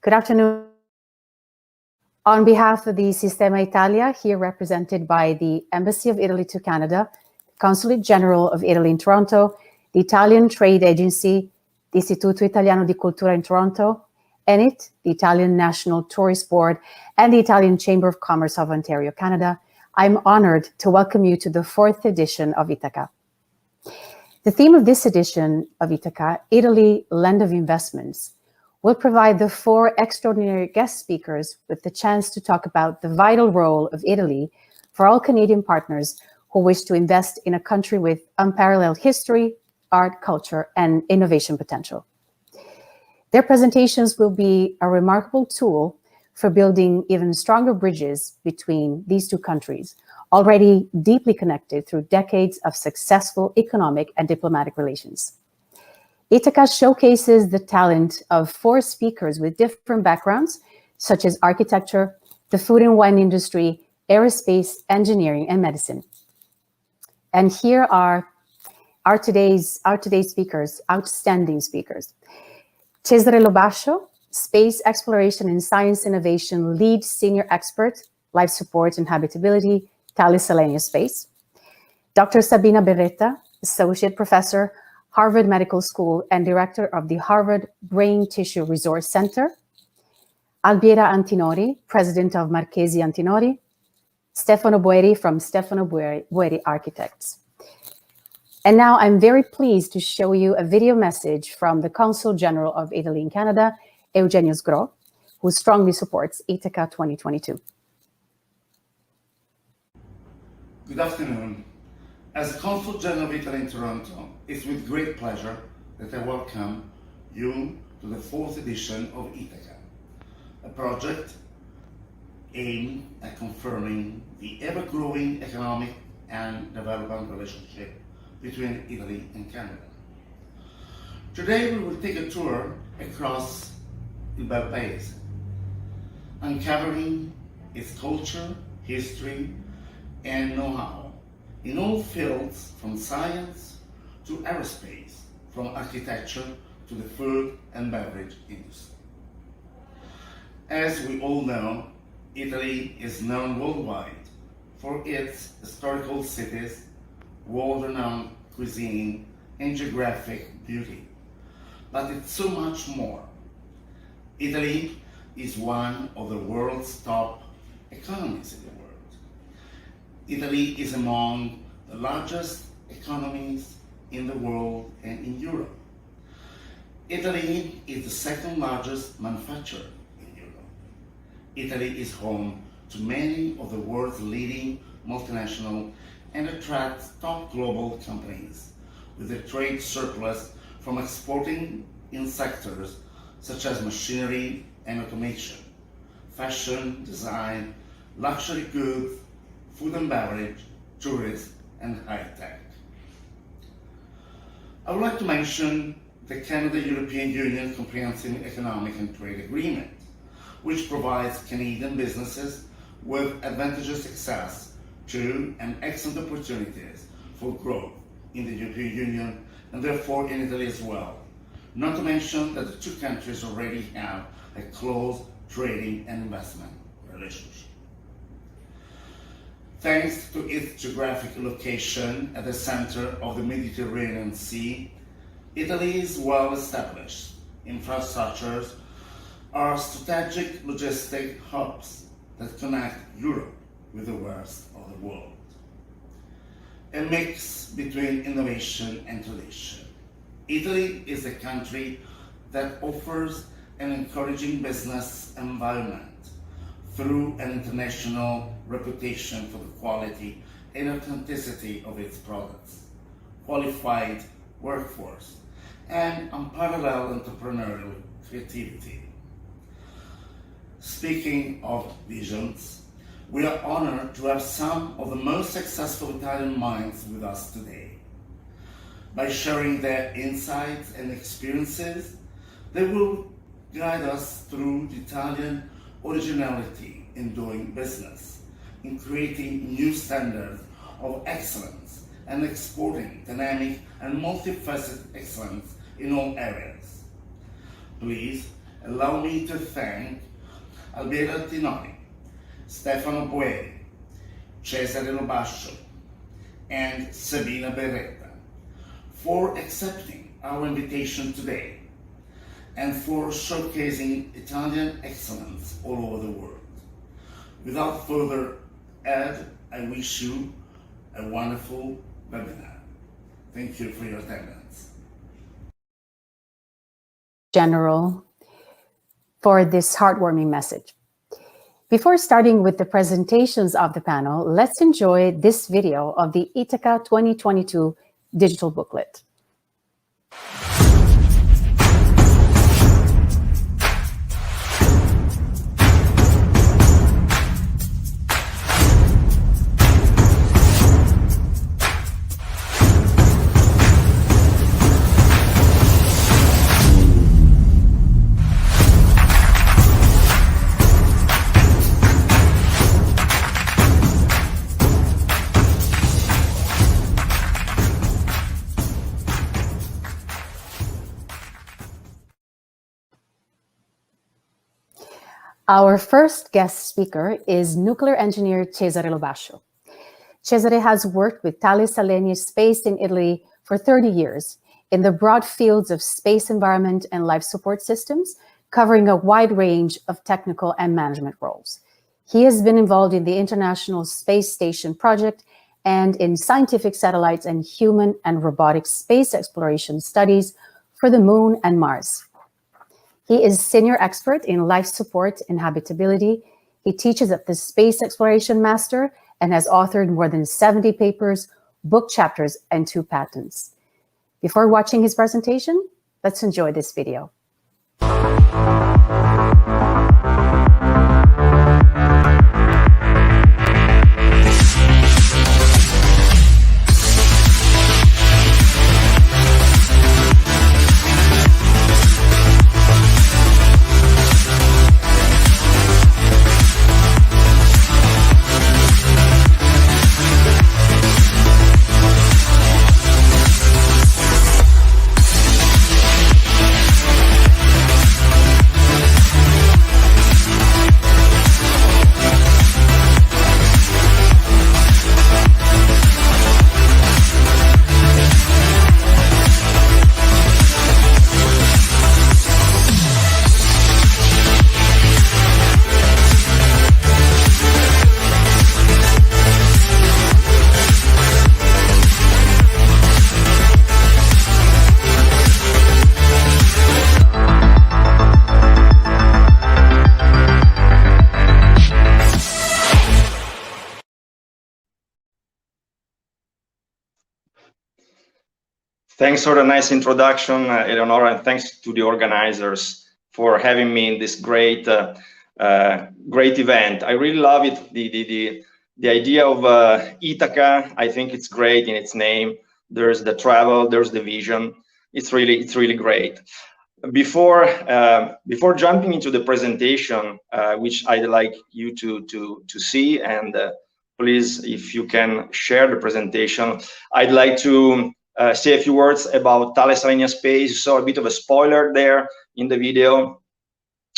Good afternoon. On behalf of the Sistema Italia, here represented by the Embassy of Italy to Canada, Consulate General of Italy in Toronto, the Italian Trade Agency, the Istituto Italiano di Cultura in Toronto, ENIT, the Italian National Tourist Board, and the Italian Chamber of Commerce of Ontario, Canada, I'm honored to welcome you to the 4th edition of Ithaca. The theme of this edition of Ithaca, Italy, Land of Investments, will provide the 4 extraordinary guest speakers with the chance to talk about the vital role of Italy for all Canadian partners who wish to invest in a country with unparalleled history, art, culture, and innovation potential. Their presentations will be a remarkable tool for building even stronger bridges between these two countries, already deeply connected through decades of successful economic and diplomatic relations. Ithaca showcases the talent of 4 speakers with different backgrounds, such as architecture, the food and wine industry, aerospace, engineering, and medicine. And here are our today's speakers, outstanding speakers. Cesare Lobascio, Space Exploration and Science Innovation Lead Senior Expert, Life Support and Habitability, Thales Alenia Space. Dr. Sabina Berretta, Associate Professor, Harvard Medical School and Director of the Harvard Brain Tissue Resource Center. Albiera Antinori, President of Marchesi Antinori. Stefano Boeri from Stefano Boeri Architects. And now I'm very pleased to show you a video message from the Consul General of Italy in Canada, Eugenio Sgro, who strongly supports Ithaca 2022. Good afternoon. As Consul General of Italy in Toronto, it's with great pleasure that I welcome you to the 4th edition of Ithaca, a project aimed at confirming the ever-growing economic and development relationship between Italy and Canada. Today we will take a tour across il bel paese, uncovering its culture, history, and know-how in all fields, from science to aerospace, from architecture to the food and beverage industry. As we all know, Italy is known worldwide for its historical cities, world-renowned cuisine, and geographic beauty. But it's so much more. Italy is one of the world's top economies in the world. Italy is among the largest economies in the world and in Europe. Italy is the 2nd largest manufacturer in Europe. Italy is home to many of the world's leading multinational and attracts top global companies with a trade surplus from exporting in sectors such as machinery and automation, fashion, design, luxury goods, food and beverage, tourism, and high-tech. I would like to mention the Canada-European Union Comprehensive Economic and Trade Agreement, which provides Canadian businesses with advantageous access to and excellent opportunities for growth in the European Union and therefore in Italy as well. Not to mention that the 2 countries already have a close trading and investment relationship. Thanks to its geographic location at the center of the Mediterranean Sea, Italy is well established. Infrastructures are strategic logistic hubs that connect Europe with the rest of the world. A mix between innovation and tradition. Italy is a country that offers an encouraging business environment through an international reputation for the quality and authenticity of its products, qualified workforce, and unparalleled entrepreneurial creativity. Speaking of visions, we are honored to have some of the most successful Italian minds with us today. By sharing their insights and experiences, they will guide us through the Italian originality in doing business, in creating new standards of excellence and exporting dynamic and multifaceted excellence in all areas. Please allow me to thank Alberto Tinoni, Stefano Boeri, Cesare Lobascio, and Sabina Berretta for accepting our invitation today and for showcasing Italian excellence all over the world. Without further ado, I wish you a wonderful webinar. Thank you for your attendance. General, for this heartwarming message. Before starting with the presentations of the panel, let's enjoy this video of the Ithaca 2022 digital booklet. Our first guest speaker is nuclear engineer Cesare Lobascio. Cesare has worked with Thales Alenia Space in Italy for 30 years in the broad fields of space environment and life support systems, covering a wide range of technical and management roles. He has been involved in the International Space Station project and in scientific satellites and human and robotic space exploration studies for the Moon and Mars. He is senior expert in life support and habitability. He teaches at the Space Exploration Master and has authored more than 70 papers, book chapters, and 2 patents. Before watching his presentation, let's enjoy this video. Thanks for the nice introduction, Eleonora, and thanks to the organizers for having me in this great event. I really love it. The idea of Ithaca, I think it's great in its name. There's the travel, there's the vision. It's really great. Before jumping into the presentation, which I'd like you to see, and please, if you can share the presentation, I'd like to say a few words about Thales Alenia Space. You saw a bit of a spoiler there in the video.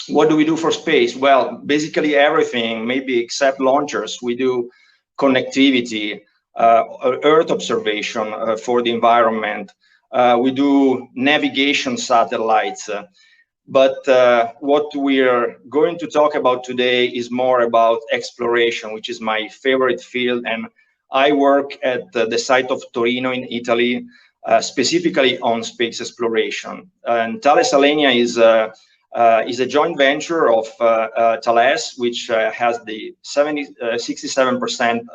What do we do for space? Well, basically everything, maybe except launchers. We do connectivity, Earth observation for the environment. We do navigation satellites. But what we're going to talk about today is more about exploration, which is my favorite field. And I work at the site of Torino in Italy, specifically on space exploration. And Thales Alenia is a joint venture of Thales, which has the 67%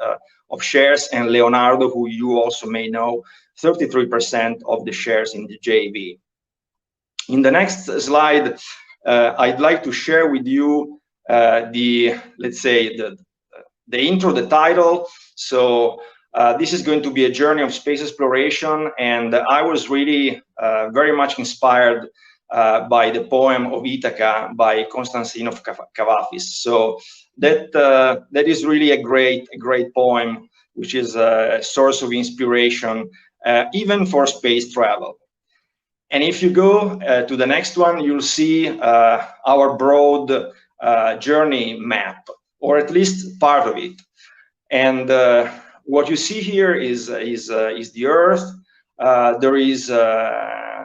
of shares, and Leonardo, who you also may know, 33% of the shares in the JV. In the next slide, I'd like to share with you let's say the intro, the title. So this is going to be a journey of space exploration, and I was really very much inspired by the poem of Ithaca by Constantine of Cavafis. So that is really a great poem, which is a source of inspiration even for space travel. And if you go to the next one, you'll see our broad journey map, or at least part of it. And what you see here is the Earth.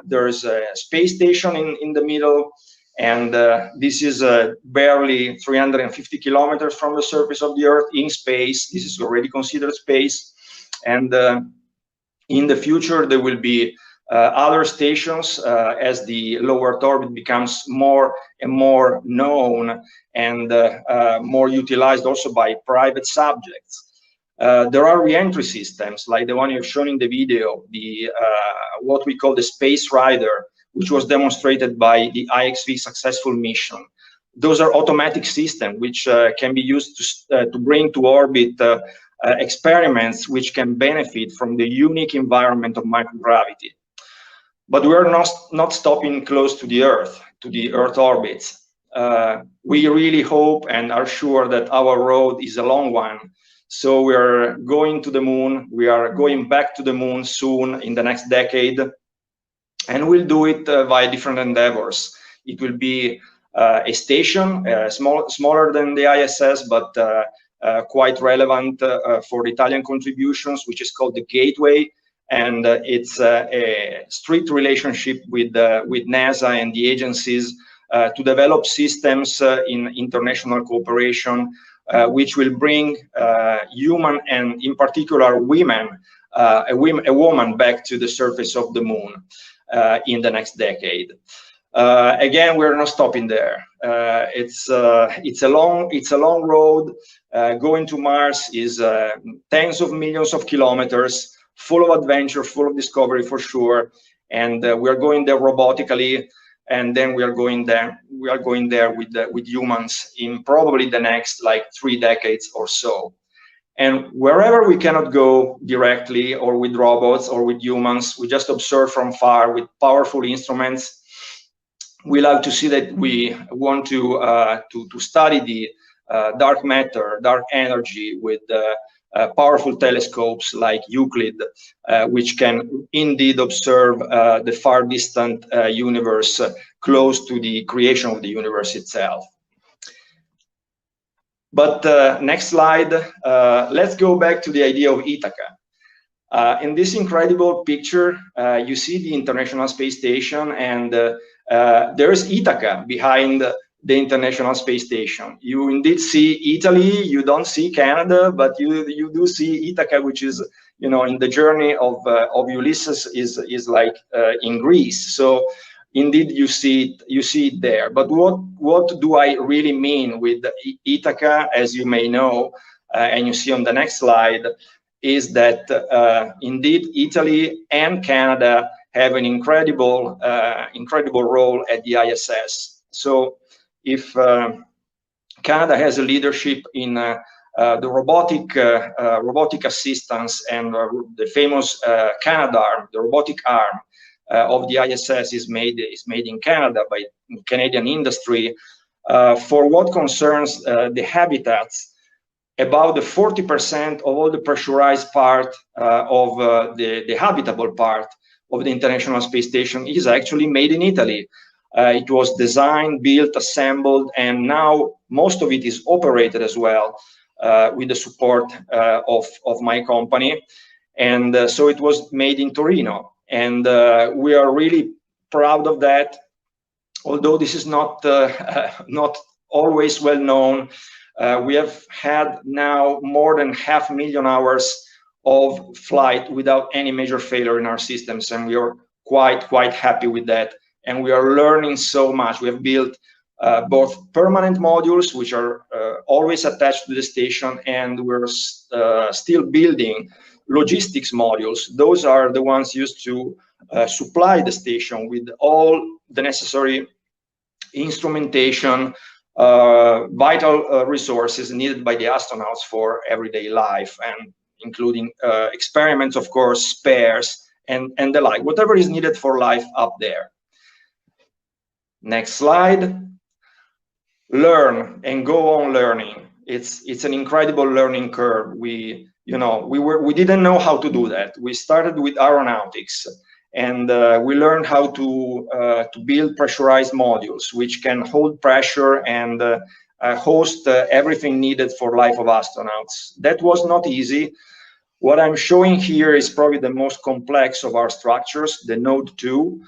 There's a space station in the middle, and this is barely 350 kilometers from the surface of the Earth in space. This is already considered space. And in the future, there will be other stations as the low Earth orbit becomes more and more known and more utilized also by private subjects. There are re-entry systems like the one you've shown in the video, the what we call the Space Rider, which was demonstrated by the IXV successful mission. Those are automatic systems which can be used to bring to orbit experiments which can benefit from the unique environment of microgravity. But we are not stopping close to the Earth orbits. We really hope and are sure that our road is a long one. So we are going to the moon. We are going back to the moon soon in the next decade. And we'll do it via different endeavors. It will be a station, smaller than the ISS, but quite relevant for the Italian contributions, which is called the Gateway. And it's a strict relationship with NASA and the agencies to develop systems in international cooperation, which will bring human and in particular women, a woman back to the surface of the moon in the next decade. Again, we're not stopping there. It's a long road. Going to Mars is tens of millions of kilometers, full of adventure, full of discovery for sure. And we are going there robotically, and then we are going there with humans in probably the next like 3 decades or so. And wherever we cannot go directly or with robots or with humans, we just observe from far with powerful instruments. We like to see that we want to study the dark matter, dark energy with powerful telescopes like Euclid, which can indeed observe the far distant universe close to the creation of the universe itself. But next slide, let's go back to the idea of Ithaca. In this incredible picture, you see the International Space Station, and there's Ithaca behind the International Space Station. You indeed see Italy, you don't see Canada, but you do see Ithaca, which is, you know, in the journey of Ulysses is like in Greece. So indeed you see it there. But what do I really mean with Ithaca, as you may know, and you see on the next slide, is that indeed Italy and Canada have an incredible role at the ISS. So if Canada has a leadership in the robotic assistance, and the famous Canadarm, the robotic arm of the ISS is made in Canada by Canadian industry. For what concerns the habitats, about the 40% of all the pressurized part of the habitable part of the International Space Station is actually made in Italy. It was designed, built, assembled, and now most of it is operated as well with the support of my company. And so it was made in Torino. And we are really proud of that. Although this is not always well known, we have had now more than 500,000 hours of flight without any major failure in our systems, and we are quite happy with that. And we are learning so much. We have built both permanent modules, which are always attached to the station, and we're still building logistics modules. Those are the ones used to supply the station with all the necessary instrumentation, vital resources needed by the astronauts for everyday life, and including experiments, of course, spares, and the like, whatever is needed for life up there. Next slide. Learn and go on learning. It's an incredible learning curve. We didn't know how to do that. We started with aeronautics, and we learned how to build pressurized modules, which can hold pressure and host everything needed for life of astronauts. That was not easy. What I'm showing here is probably the most complex of our structures, the Node 2,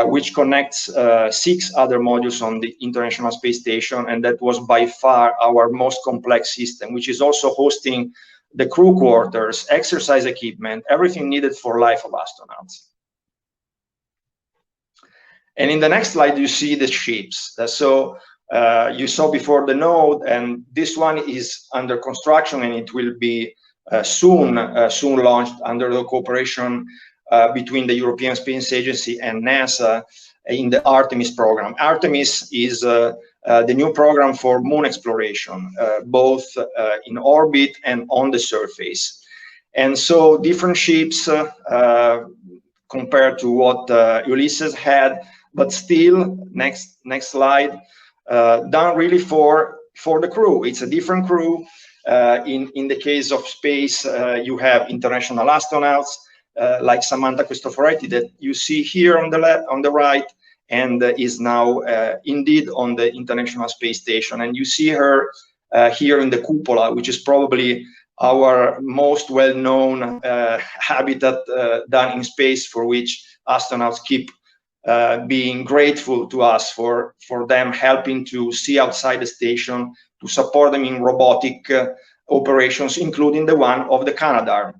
which connects 6 other modules on the International Space Station, and that was by far our most complex system, which is also hosting the crew quarters, exercise equipment, everything needed for life of astronauts. And in the next slide, you see the ships. You saw before the node, and this one is under construction, and it will be soon launched under the cooperation between the European Space Agency and NASA in the Artemis program. Artemis is the new program for moon exploration, both in orbit and on the surface. And so different ships compared to what Ulysses had, but still, next slide, done really for the crew. It's a different crew. In the case of space, you have international astronauts like Samantha Cristoforetti that you see here on the right, and is now indeed on the International Space Station. And you see her here in the cupola, which is probably our most well-known habitat done in space, for which astronauts keep being grateful to us for them helping to see outside the station, to support them in robotic operations, including the one of the Canadarm.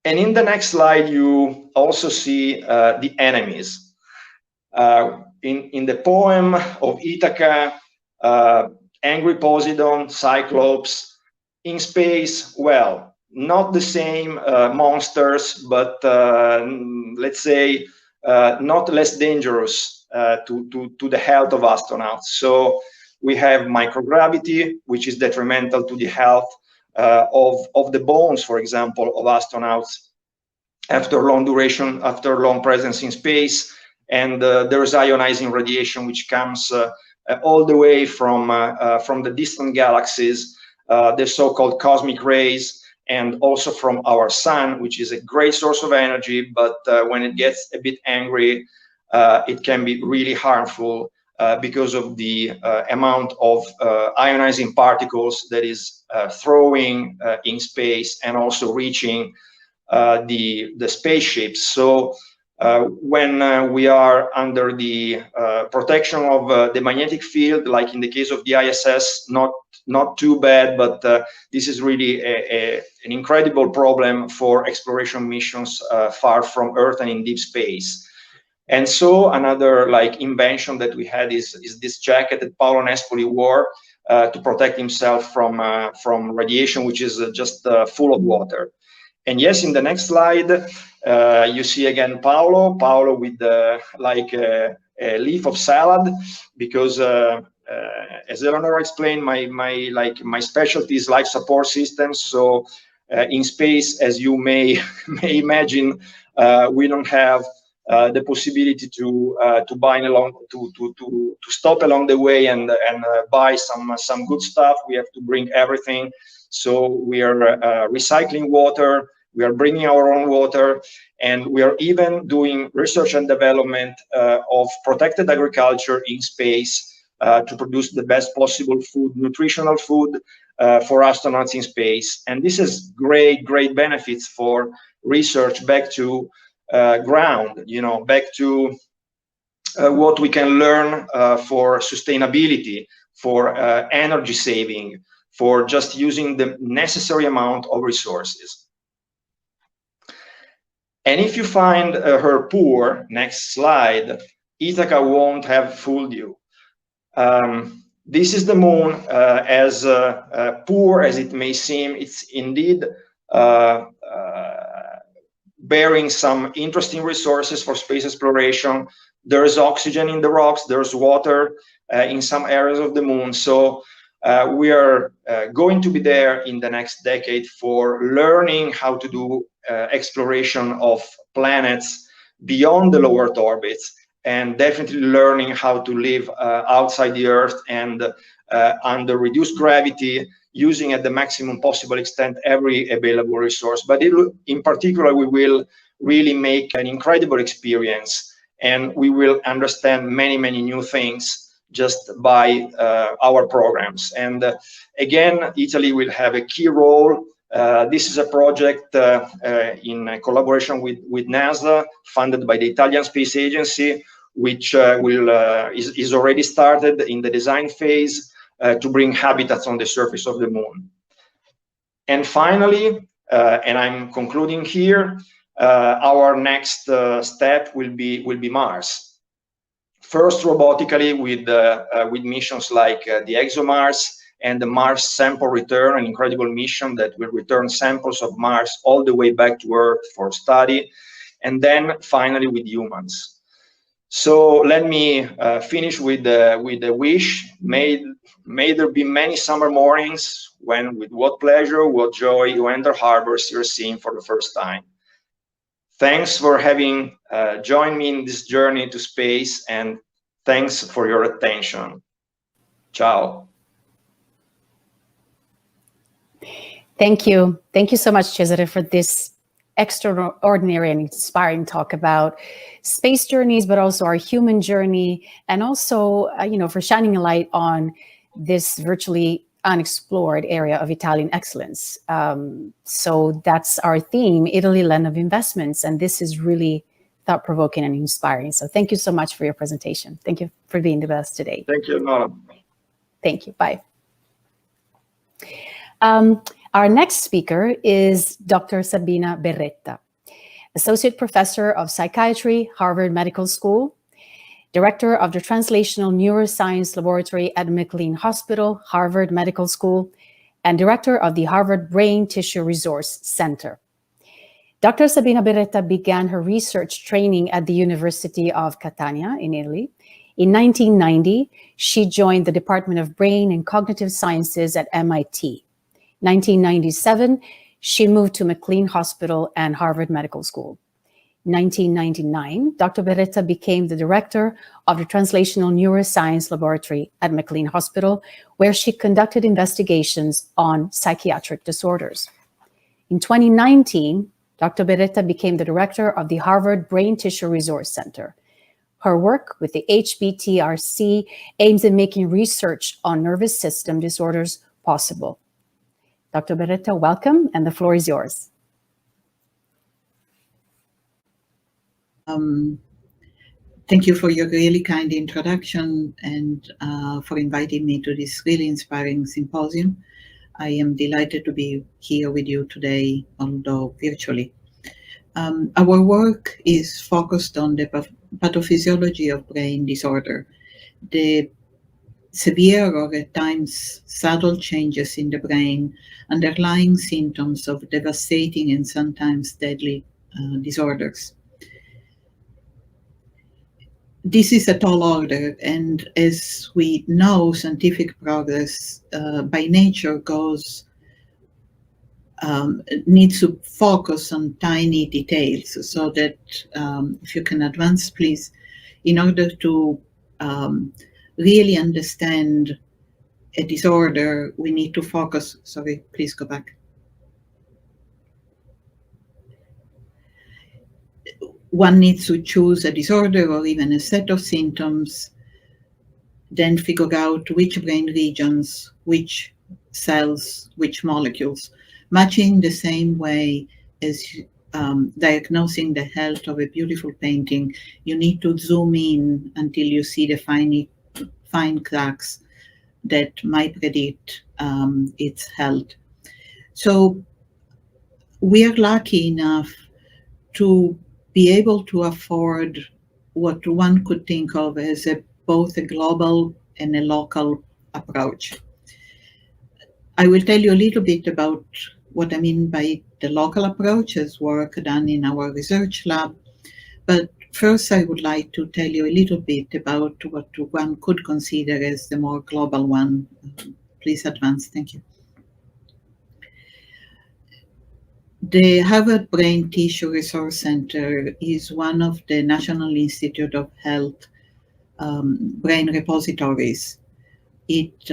And in the next slide, you also see the enemies. In the poem of Ithaca, Angry Poseidon, Cyclops, in space, well, not the same monsters, but let's say not less dangerous to the health of astronauts. So we have microgravity, which is detrimental to the health of the bones, for example, of astronauts after long presence in space. And there's ionizing radiation, which comes all the way from the distant galaxies, the so-called cosmic rays, and also from our sun, which is a great source of energy, but when it gets a bit angry, it can be really harmful because of the amount of ionizing particles that is throwing in space and also reaching the spaceships. So when we are under the protection of the magnetic field, like in the case of the ISS, not too bad, but this is really an incredible problem for exploration missions far from Earth and in deep space. And so another invention that we had is this jacket that Paolo Nespoli wore to protect himself from radiation, which is just full of water. And yes, in the next slide, you see again Paolo with a leaf of salad, because as Eleonora explained, my specialty is life support systems. So in space, as you may imagine, we don't have the possibility to stop along the way and buy some good stuff. We have to bring everything. So we are recycling water. We are bringing our own water, and we are even doing research and development of protected agriculture in space to produce the best possible food, nutritional food for astronauts in space. And this is great benefits for research back to ground, back to what we can learn for sustainability, for energy saving, for just using the necessary amount of resources. And if you find her poor, next slide, Ithaca won't have fooled you. This is the moon. As poor as it may seem, it's indeed bearing some interesting resources for space exploration. There's oxygen in the rocks, there's water in some areas of the moon. So we are going to be there in the next decade for learning how to do exploration of planets beyond the low Earth orbits, and definitely learning how to live outside the Earth and under reduced gravity, using at the maximum possible extent every available resource. But in particular, we will really make an incredible experience, and we will understand many, many new things just by our programs. And again, Italy will have a key role. This is a project in collaboration with NASA, funded by the Italian Space Agency, which is already started in the design phase to bring habitats on the surface of the moon. And finally, and I'm concluding here, our next step will be Mars. First, robotically with missions like the ExoMars and the Mars Sample Return, an incredible mission that will return samples of Mars all the way back to Earth for study, and then finally with humans. So let me finish with a wish. May there be many summer mornings when, with what pleasure, what joy, you enter harbors you're seeing for the first time. Thanks for having joined me in this journey to space, and thanks for your attention. Ciao. Thank you. Thank you so much, Cesare, for this extraordinary and inspiring talk about space journeys, but also our human journey, and also, for shining a light on this virtually unexplored area of Italian excellence. So that's our theme, Italy, Land of Investments, and this is really thought-provoking and inspiring. So thank you so much for your presentation. Thank you for being with us today. Thank you, Nora. Thank you. Bye. Our next speaker is Dr. Sabina Berretta, Associate Professor of Psychiatry, Harvard Medical School, Director of the Translational Neuroscience Laboratory at McLean Hospital, Harvard Medical School, and Director of the Harvard Brain Tissue Resource Center. Dr. Sabina Berretta began her research training at the University of Catania in Italy. In 1990, she joined the Department of Brain and Cognitive Sciences at MIT. 1997, she moved to McLean Hospital and Harvard Medical School. In 1999, Dr. Berretta became the director of the Translational Neuroscience Laboratory at McLean Hospital, where she conducted investigations on psychiatric disorders. In 2019, Dr. Berretta became the director of the Harvard Brain Tissue Resource Center. Her work with the HBTRC aims at making research on nervous system disorders possible. Dr. Berretta, welcome, and the floor is yours. Thank you for your really kind introduction and for inviting me to this really inspiring symposium. I am delighted to be here with you today, although virtually. Our work is focused on the pathophysiology of brain disorder, the severe or at times subtle changes in the brain, underlying symptoms of devastating and sometimes deadly disorders. This is a tall order, and as we know, scientific progress by nature needs to focus on tiny details, so that if you can advance, please, in order to really understand a disorder, we need to focus. Sorry, please go back. One needs to choose a disorder or even a set of symptoms, then figure out which brain regions, which cells, which molecules, much in the same way as diagnosing the health of a beautiful painting. You need to zoom in until you see the fine cracks that might predict its health. So we are lucky enough to be able to afford what one could think of as both a global and a local approach. I will tell you a little bit about what I mean by the local approach as work done in our research lab. But first, I would like to tell you a little bit about what one could consider as the more global one. Please advance, thank you. The Harvard Brain Tissue Resource Center is one of the National Institute of Health brain repositories. It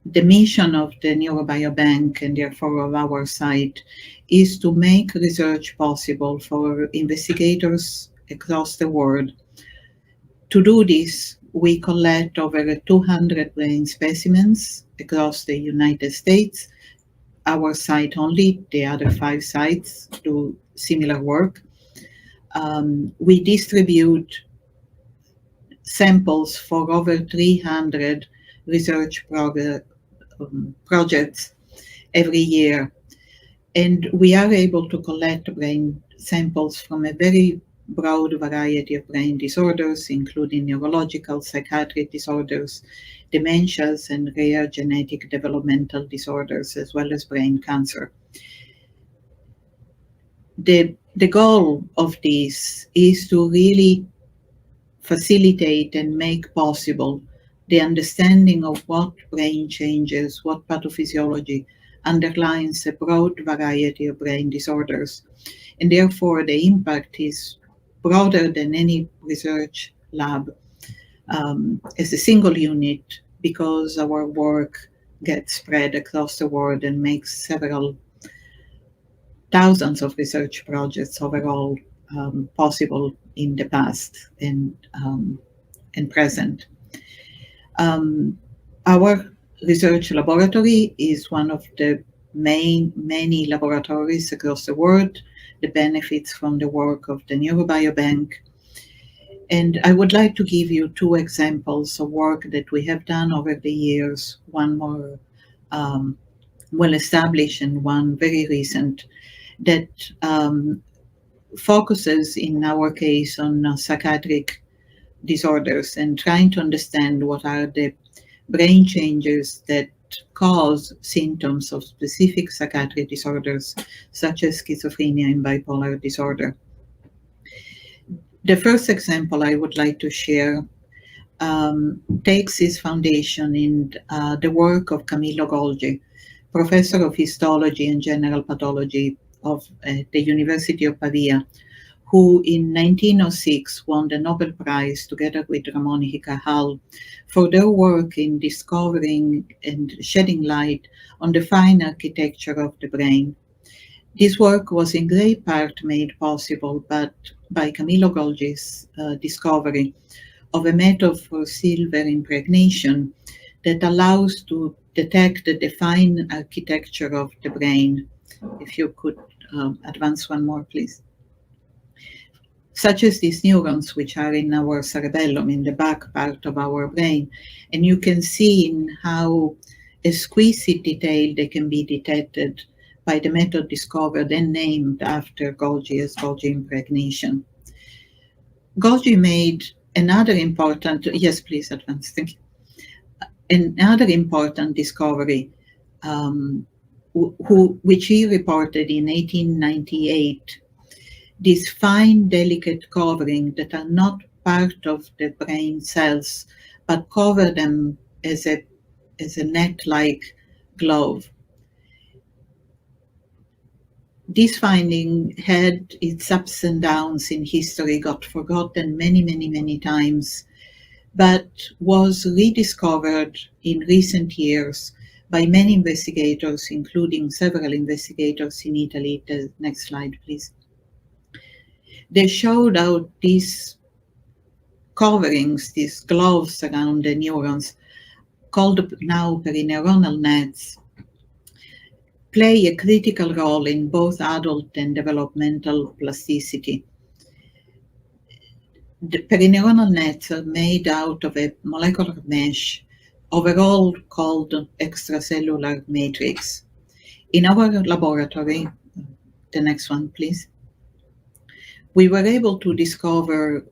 The mission of the Neurobiobank, and therefore of our site, is to make research possible for investigators across the world. To do this, we collect over 200 brain specimens across the United States. Our site only, the other 5 sites do similar work. We distribute samples for over 300 research projects every year. And we are able to collect brain samples from a very broad variety of brain disorders, including neurological, psychiatric disorders, dementias, and rare genetic developmental disorders, as well as brain cancer. The goal of this is to really facilitate and make possible the understanding of what brain changes, what pathophysiology underlines a broad variety of brain disorders. And therefore, the impact is broader than any research lab as a single unit, because our work gets spread across the world and makes several thousands of research projects overall possible in the past and present. Our research laboratory is one of the many laboratories across the world that benefits from the work of the Neurobiobank. And I would like to give you 2 examples of work that we have done over the years, one more well established and one very recent, that focuses in our case on psychiatric disorders and trying to understand what are the brain changes that cause symptoms of specific psychiatric disorders, such as schizophrenia and bipolar disorder. The first example I would like to share takes its foundation in the work of Camillo Golgi, professor of histology and general pathology of the University of Pavia, who in 1906 won the Nobel Prize together with Ramon y Cajal for their work in discovering and shedding light on the fine architecture of the brain. This work was in great part made possible by Camillo Golgi's discovery of a method for silver impregnation that allows to detect the fine architecture of the brain. If you could advance one more, please. Such as these neurons, which are in our cerebellum, in the back part of our brain. And you can see in how exquisite detail they can be detected by the method discovered and named after Golgi as Golgi impregnation. Golgi made another important, yes, please advance, thank you. Another important discovery, which he reported in 1898, these fine, delicate covering that are not part of the brain cells, but cover them as a net-like glove. This finding had its ups and downs in history, got forgotten many times, but was rediscovered in recent years by many investigators, including several investigators in Italy. The next slide, please. They showed out these coverings, these gloves around the neurons, called now perineuronal nets, play a critical role in both adult and developmental plasticity. The perineuronal nets are made out of a molecular mesh, overall called extracellular matrix. In our laboratory, the next one, please, we were able to discover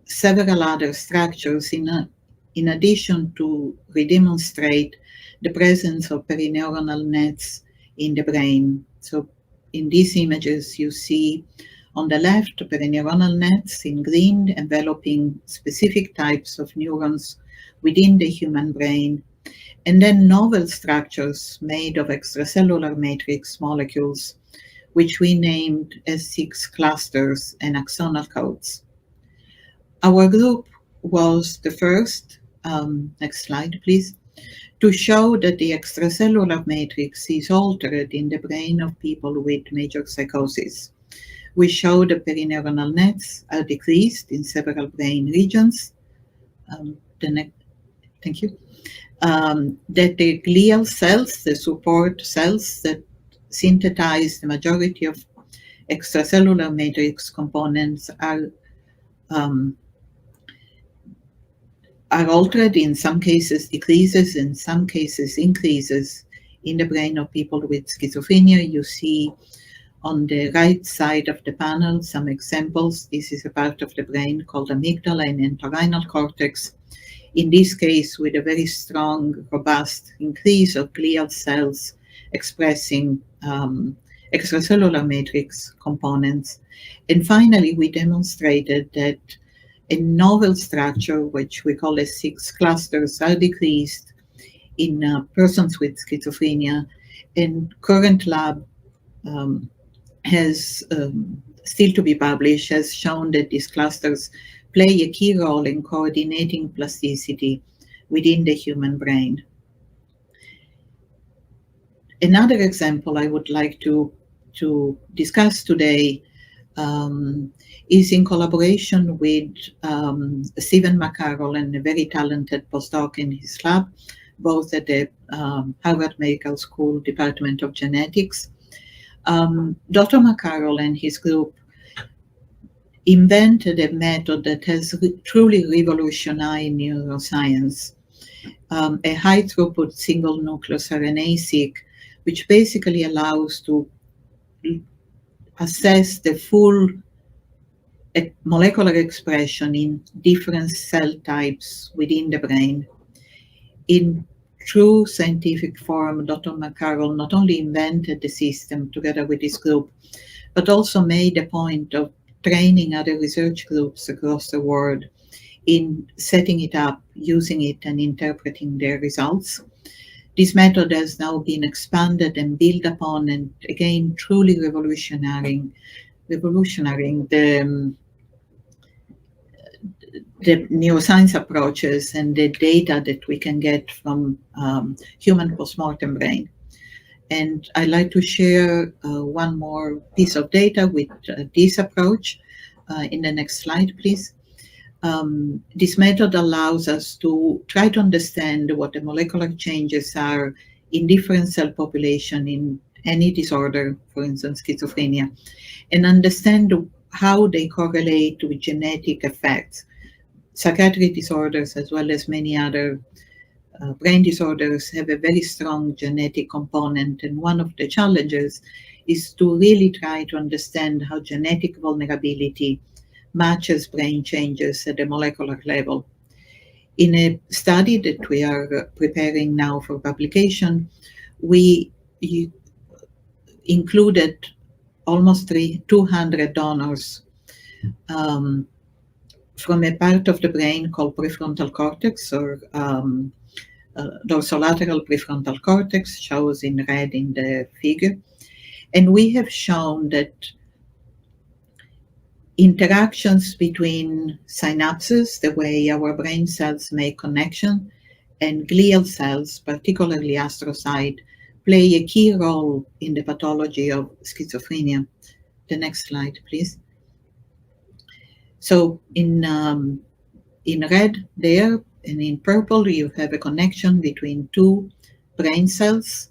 several other structures in addition to redemonstrate the presence of perineuronal nets in the brain. So in these images, you see on the left perineuronal nets in green enveloping specific types of neurons within the human brain, and then novel structures made of extracellular matrix molecules, which we named as 6 clusters and axonal codes. Our group was the first, next slide please, to show that the extracellular matrix is altered in the brain of people with major psychosis. We show the perineuronal nets are decreased in several brain regions. Thank you. That the glial cells, the support cells that synthesize the majority of extracellular matrix components are altered, in some cases decreases, in some cases increases in the brain of people with schizophrenia. You see on the right side of the panel some examples. This is a part of the brain called amygdala and entorhinal cortex. In this case, with a very strong, robust increase of glial cells expressing extracellular matrix components. And finally, we demonstrated that a novel structure, which we call as 6 clusters, are decreased in persons with schizophrenia. And current lab has still to be published, has shown that these clusters play a key role in coordinating plasticity within the human brain. Another example I would like to discuss today is in collaboration with Stephen McCarroll and a very talented postdoc in his lab, both at the Harvard Medical School Department of Genetics. Dr. McCarroll and his group invented a method that has truly revolutionized neuroscience, a high-throughput single-nucleus RNA-seq, which basically allows to assess the full molecular expression in different cell types within the brain. In true scientific form, Dr. McCarroll not only invented the system together with his group, but also made a point of training other research groups across the world in setting it up, using it, and interpreting their results. This method has now been expanded and built upon, and again, truly revolutionizing the neuroscience approaches and the data that we can get from human postmortem brain. And I'd like to share one more piece of data with this approach. In the next slide, please. This method allows us to try to understand what the molecular changes are in different cell population in any disorder, for instance, schizophrenia, and understand how they correlate with genetic effects. Psychiatric disorders, as well as many other brain disorders, have a very strong genetic component, and one of the challenges is to really try to understand how genetic vulnerability matches brain changes at the molecular level. In a study that we are preparing now for publication, we included almost 200 donors from a part of the brain called prefrontal cortex, or dorsolateral prefrontal cortex, shows in red in the figure. And we have shown that interactions between synapses, the way our brain cells make connection, and glial cells, particularly astrocyte, play a key role in the pathology of schizophrenia. The next slide, please. So in red there and in purple, you have a connection between 2 brain cells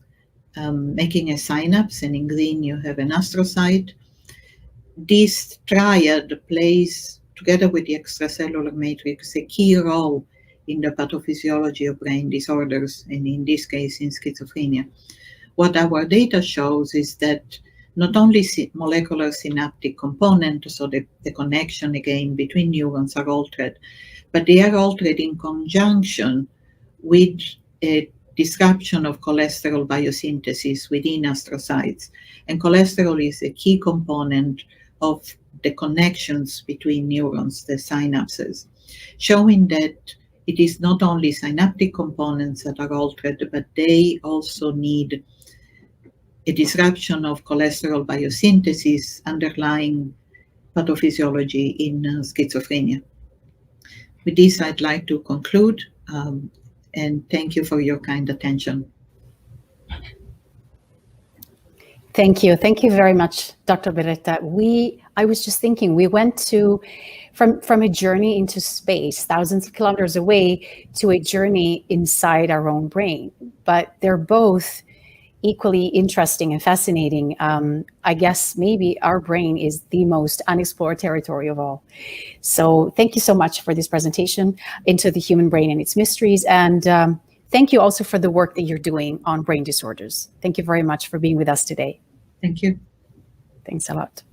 making a synapse, and in green you have an astrocyte. This triad plays, together with the extracellular matrix, a key role in the pathophysiology of brain disorders, and in this case in schizophrenia. What our data shows is that not only molecular synaptic component, so the connection again between neurons, are altered, but they are altered in conjunction with a disruption of cholesterol biosynthesis within astrocytes. And cholesterol is a key component of the connections between neurons, the synapses, showing that it is not only synaptic components that are altered, but they also need a disruption of cholesterol biosynthesis underlying pathophysiology in schizophrenia. With this, I'd like to conclude and thank you for your kind attention. Thank you. Thank you very much, Dr. Beretta. I was just thinking, we went from a journey into space, thousands of kilometers away, to a journey inside our own brain. But they're both equally interesting and fascinating. I guess maybe our brain is the most unexplored territory of all. So thank you so much for this presentation into the human brain and its mysteries. And thank you also for the work that you're doing on brain disorders. Thank you very much for being with us today. Thank you. Thanks a lot.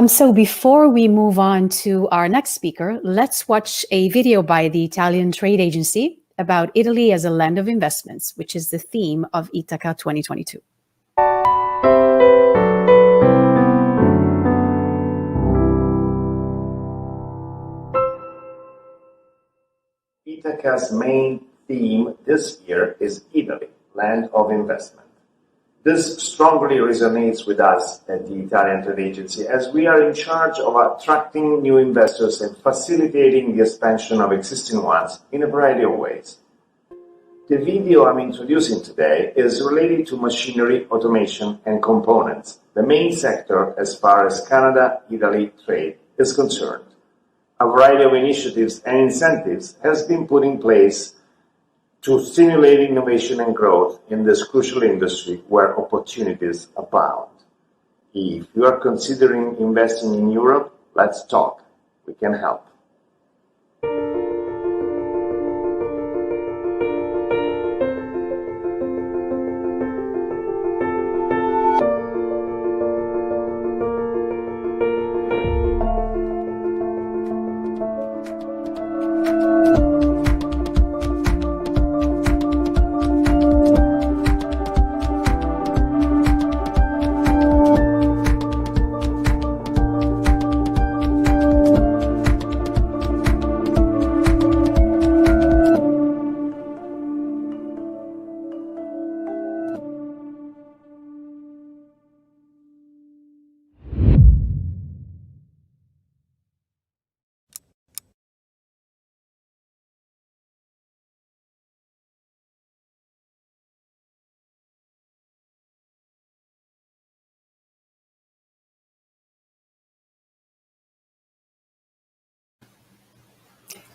So before we move on to our next speaker, let's watch a video by the Italian Trade Agency about Italy as a land of investments, which is the theme of Ithaca 2022. Ithaca's main theme this year is Italy, land of investment. This strongly resonates with us at the Italian Trade Agency, as we are in charge of attracting new investors and facilitating the expansion of existing ones in a variety of ways. The video I'm introducing today is related to machinery, automation, and components, the main sector as far as Canada-Italy trade is concerned. A variety of initiatives and incentives has been put in place to stimulate innovation and growth in this crucial industry where opportunities abound. If you are considering investing in Europe, let's talk. We can help.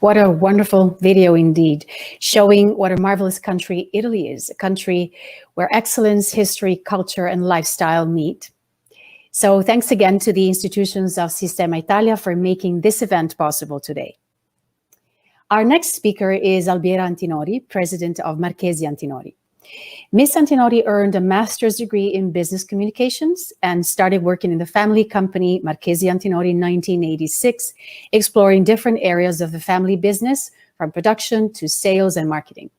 What a wonderful video indeed, showing what a marvelous country Italy is, a country where excellence, history, culture, and lifestyle meet. So thanks again to the institutions of Sistema Italia for making this event possible today. Our next speaker is Albiera Antinori, president of Marchesi Antinori. Ms. Antinori earned a master's degree in business communications and started working in the family company Marchesi Antinori in 1986, exploring different areas of the family business, from production to sales and marketing.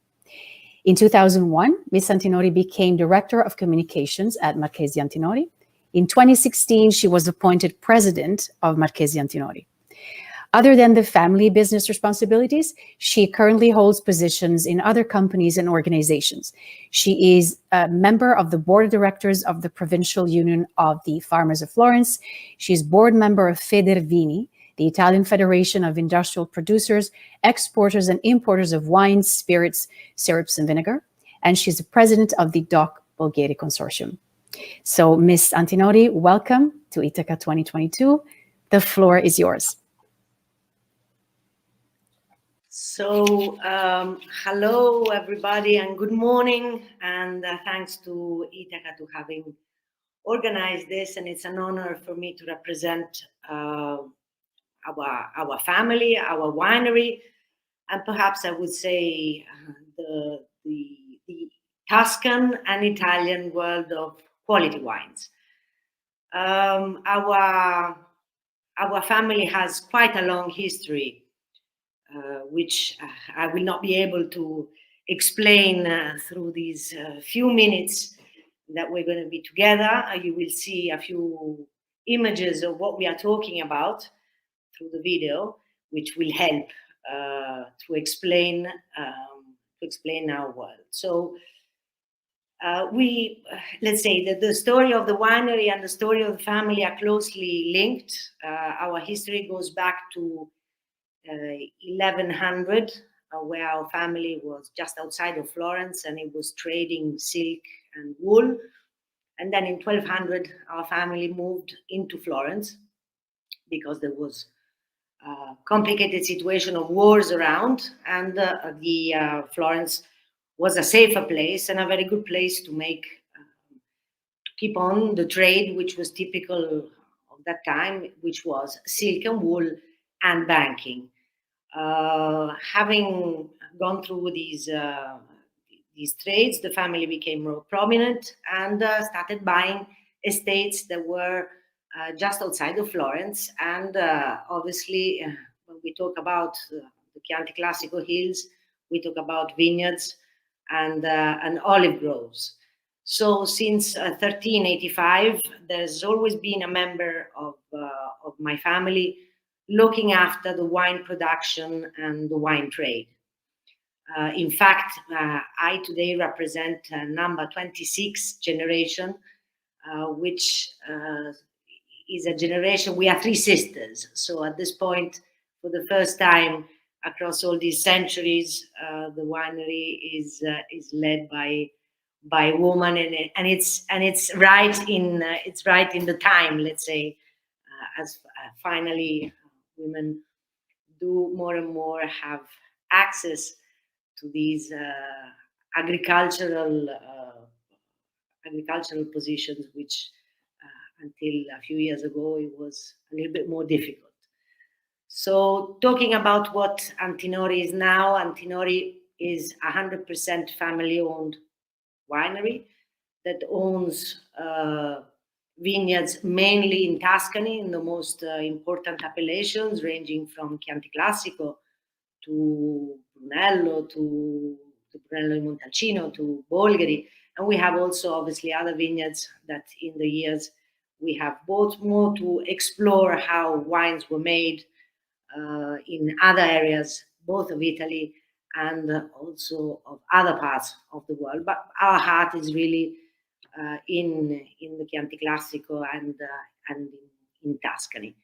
In 2001, Ms. Antinori became director of communications at Marchesi Antinori. In 2016, she was appointed president of Marchesi Antinori. Other than the family business responsibilities, she currently holds positions in other companies and organizations. She is a member of the board of directors of the Provincial Union of the Farmers of Florence. She's board member of Federvini, the Italian Federation of Industrial Producers, Exporters and Importers of Wines, Spirits, Syrups, and Vinegar. And she's the president of the DOC Bulgari Consortium. So, Ms. Antinori, welcome to Ithaca 2022. The floor is yours. So, hello everybody and good morning, and thanks to Ithaca to having organized this, and it's an honor for me to represent our family, our winery, and perhaps I would say the Tuscan and Italian world of quality wines. Our family has quite a long history, which I will not be able to explain through these few minutes that we're going to be together. You will see a few images of what we are talking about through the video, which will help to explain our world. So let's say that the story of the winery and the story of the family are closely linked. Our history goes back to 1100, where our family was just outside of Florence, and it was trading silk and wool. And then in 1200, our family moved into Florence because there was a complicated situation of wars around, and Florence was a safer place and a very good place to make to keep on the trade, which was typical of that time, which was silk and wool and banking. Having gone through these trades, the family became more prominent and started buying estates that were just outside of Florence. And obviously, when we talk about the Chianti Classico hills, we talk about vineyards and olive groves. So since 1385, there's always been a member of my family looking after the wine production and the wine trade. In fact, I today represent number 26 generation, which is a generation, we are three sisters. So at this point, for the first time across all these centuries, the winery is led by women, and it's right in the time, let's say, as finally women do more and more have access to these agricultural positions, which until a few years ago it was a little bit more difficult. So talking about what Antinori is now, Antinori is 100% family-owned winery that owns vineyards mainly in Tuscany, in the most important appellations, ranging from Chianti Classico to Brunello, to Brunello in Montalcino, to Bolgheri. And we have also obviously other vineyards that in the years we have bought more to explore how wines were made in other areas, both of Italy and also of other parts of the world. But our heart is really in the Chianti Classico and in Tuscany.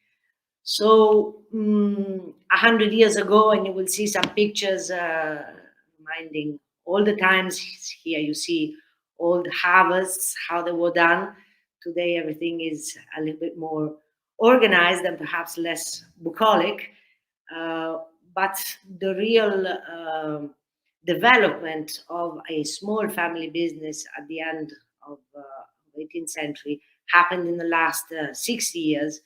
So 100 years ago, and you will see some pictures reminding all the times. Here you see old harvests, how they were done. Today everything is a little bit more organized and perhaps less bucolic. But the real development of a small family business at the end of the 18th century happened in the last 60 years,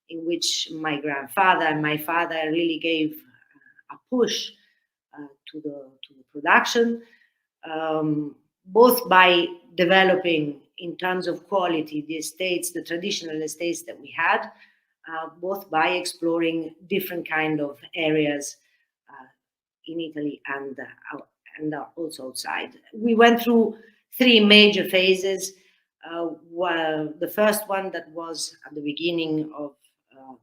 in which my grandfather and my father really gave a push to the production, both by developing in terms of quality the estates, the traditional estates that we had, both by exploring different kind of areas in Italy and also outside. We went through three major phases. The first one that was at the beginning of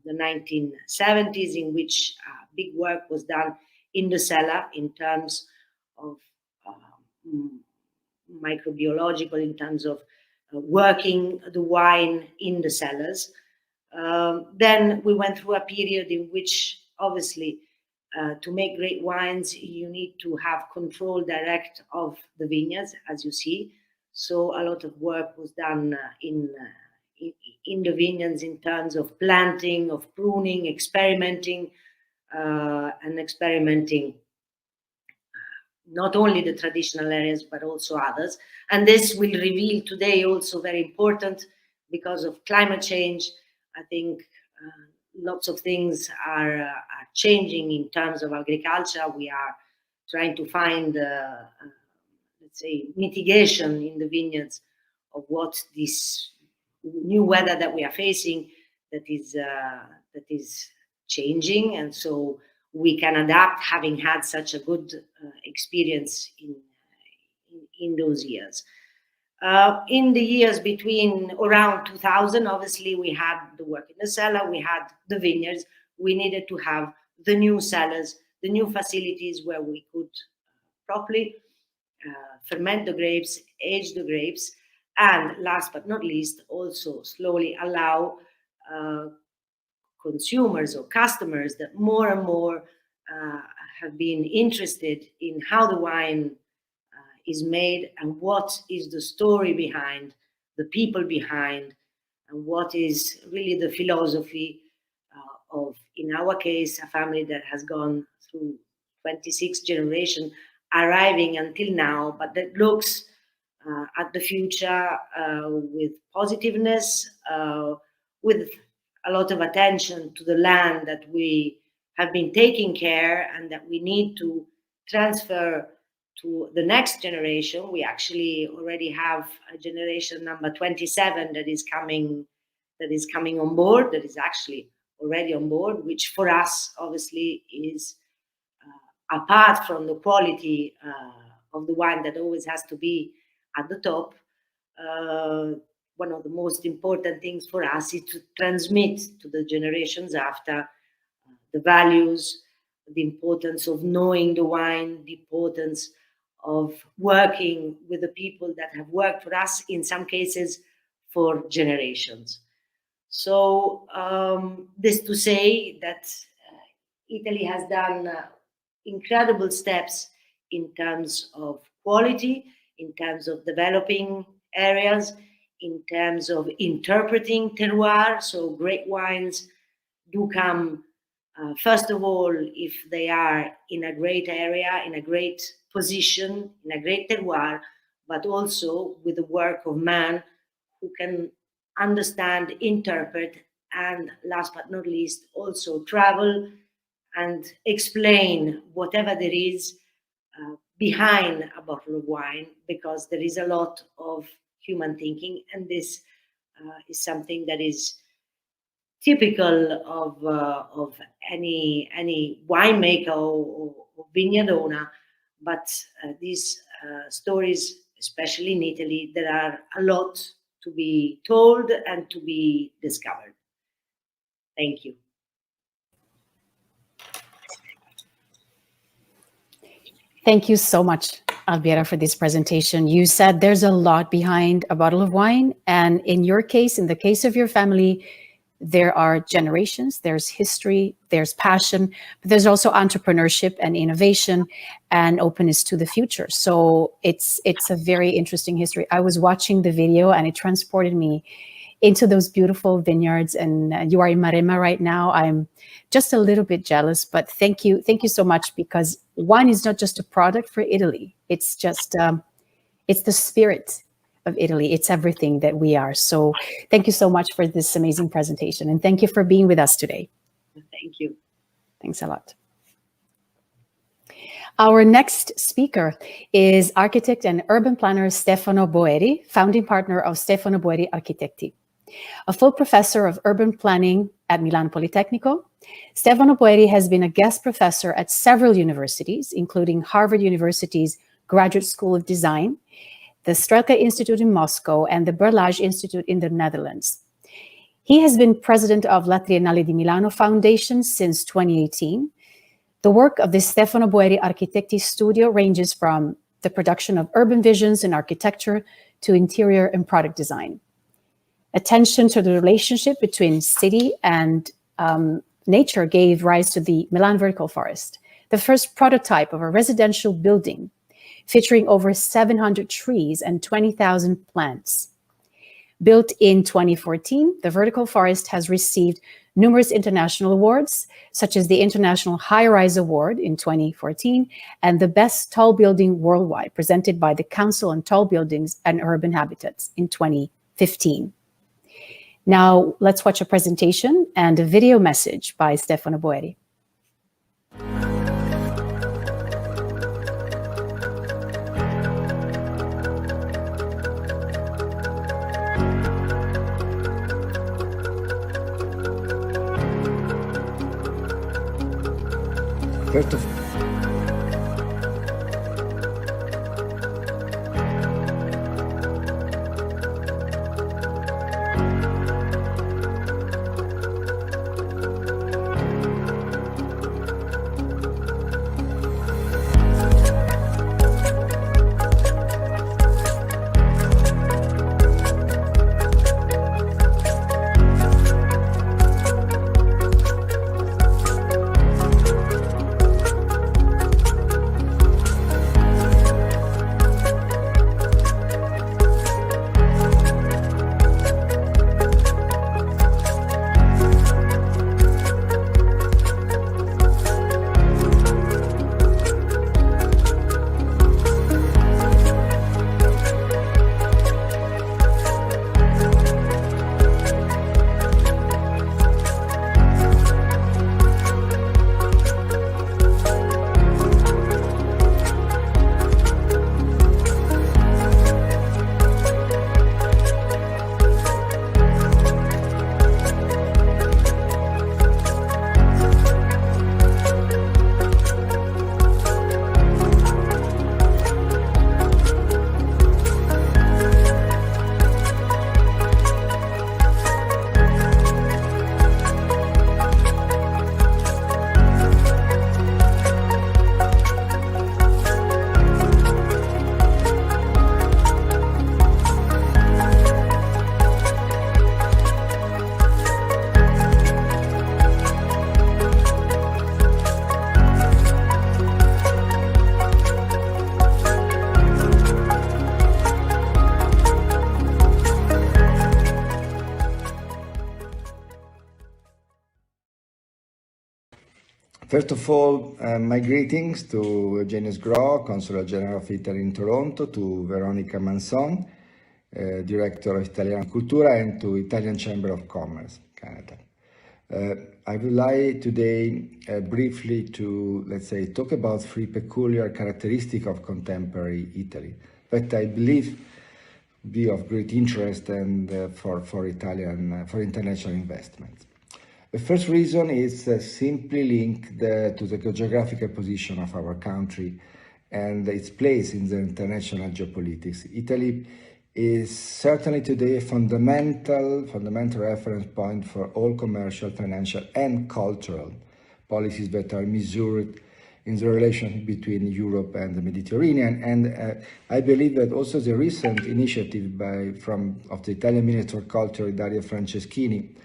the 1970s, in which big work was done in the cellar in terms of microbiological, in terms of working the wine in the cellars. Then we went through a period in which, obviously, to make great wines, you need to have control direct of the vineyards, as you see. So a lot of work was done in the vineyards in terms of planting, of pruning, experimenting, not only the traditional areas, but also others. And this will reveal today also very important because of climate change. I think lots of things are changing in terms of agriculture. We are trying to find, let's say, mitigation in the vineyards of what this new weather that we are facing that is changing, and so we can adapt, having had such a good experience in those years. In the years between around 2000, obviously we had the work in the cellar, we had the vineyards, we needed to have the new cellars, the new facilities where we could properly ferment the grapes, age the grapes, and last but not least, also slowly allow consumers or customers that more and more have been interested in how the wine is made and what is the story behind, the people behind, and what is really the philosophy of, in our case, a family that has gone through 26 generations, arriving until now, but that looks at the future with positiveness, with a lot of attention to the land that we have been taking care and that we need to transfer to the next generation. We actually already have a generation number 27 that is coming on board, that is actually already on board, which for us obviously is apart from the quality of the wine that always has to be at the top. One of the most important things for us is to transmit to the generations after the values, the importance of knowing the wine, the importance of working with the people that have worked for us, in some cases for generations. So this to say that Italy has done incredible steps in terms of quality, in terms of developing areas, in terms of interpreting terroir. So great wines do come, first of all, if they are in a great area, in a great position, in a great terroir, but also with the work of man who can understand, interpret, and last but not least, also travel and explain whatever there is behind a bottle of wine, because there is a lot of human thinking, and this is something that is typical of any winemaker or vineyard owner. But these stories, especially in Italy, there are a lot to be told and to be discovered. Thank you. Thank you so much, Albiera, for this presentation. You said there's a lot behind a bottle of wine, and in your case, in the case of your family, there are generations, there's history, there's passion, but there's also entrepreneurship and innovation and openness to the future. So it's a very interesting history. I was watching the video and it transported me into those beautiful vineyards, and you are in Maremma right now. I'm just a little bit jealous, but thank you so much, because wine is not just a product for Italy. It's just, it's the spirit of Italy. It's everything that we are. So thank you so much for this amazing presentation, and thank you for being with us today. Thank you. Thanks a lot. Our next speaker is architect and urban planner Stefano Boeri, founding partner of Stefano Boeri Architetti. A full professor of urban planning at Milan Politecnico, Stefano Boeri has been a guest professor at several universities, including Harvard University's Graduate School of Design, the Strelka Institute in Moscow, and the Berlage Institute in the Netherlands. He has been president of La Triennale di Milano Foundation since 2018. The work of the Stefano Boeri Architetti studio ranges from the production of urban visions in architecture to interior and product design. Attention to the relationship between city and nature gave rise to the Milan Vertical Forest, the first prototype of a residential building featuring over 700 trees and 20,000 plants. Built in 2014, the Vertical Forest has received numerous international awards, such as the International High Rise Award in 2014 and the Best Tall Building Worldwide, presented by the Council on Tall Buildings and Urban Habitats in 2015. Now, let's watch a presentation and a video message by Stefano Boeri. First of First of all, my greetings to Eugenius Gro, Consulate General of Italy in Toronto, to Veronica Manson, Director of Italiano Cultura, and to Italian Chamber of Commerce, Canada. I would like today briefly to, let's say, talk about three peculiar characteristics of contemporary Italy that I believe be of great interest and for international investments. The first reason is simply linked to the geographical position of our country and its place in the international geopolitics. Italy is certainly today a fundamental reference point for all commercial, financial, and cultural policies that are measured in the relationship between Europe and the Mediterranean. And I believe that also the recent initiative of the Italian Minister of Culture, Dario Franceschini,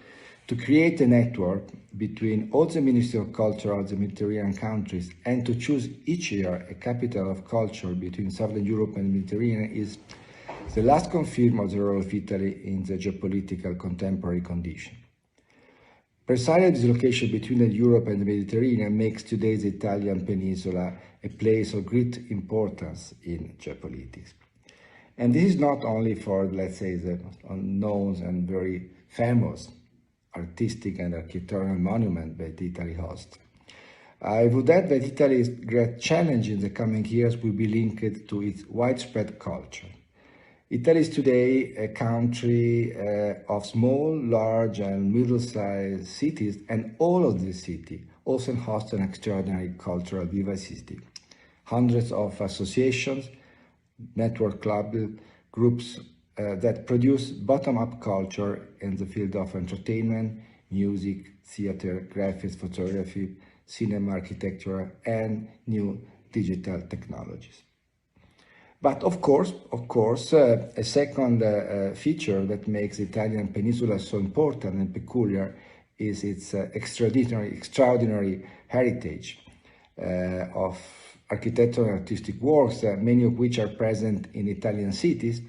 to create a network between all the Ministry of Culture of the Mediterranean countries and to choose each year a capital of culture between Southern Europe and the Mediterranean is the last confirmation of the role of Italy in the geopolitical contemporary condition. Precisely this location between Europe and the Mediterranean makes today's Italian peninsula a place of great importance in geopolitics. And this is not only for, let's say, the unknown and very famous artistic and architectural monument that Italy hosts. I would add that Italy's great challenge in the coming years will be linked to its widespread culture. Italy is today a country of small, large, and middle-sized cities, and all of these cities also host an extraordinary cultural vivacity. Hundreds of associations, network club groups that produce bottom-up culture in the field of entertainment, music, theater, graphics, photography, cinema, architecture, and new digital technologies. But of course, a second feature that makes the Italian peninsula so important and peculiar is its extraordinary heritage of architectural and artistic works, many of which are present in Italian cities,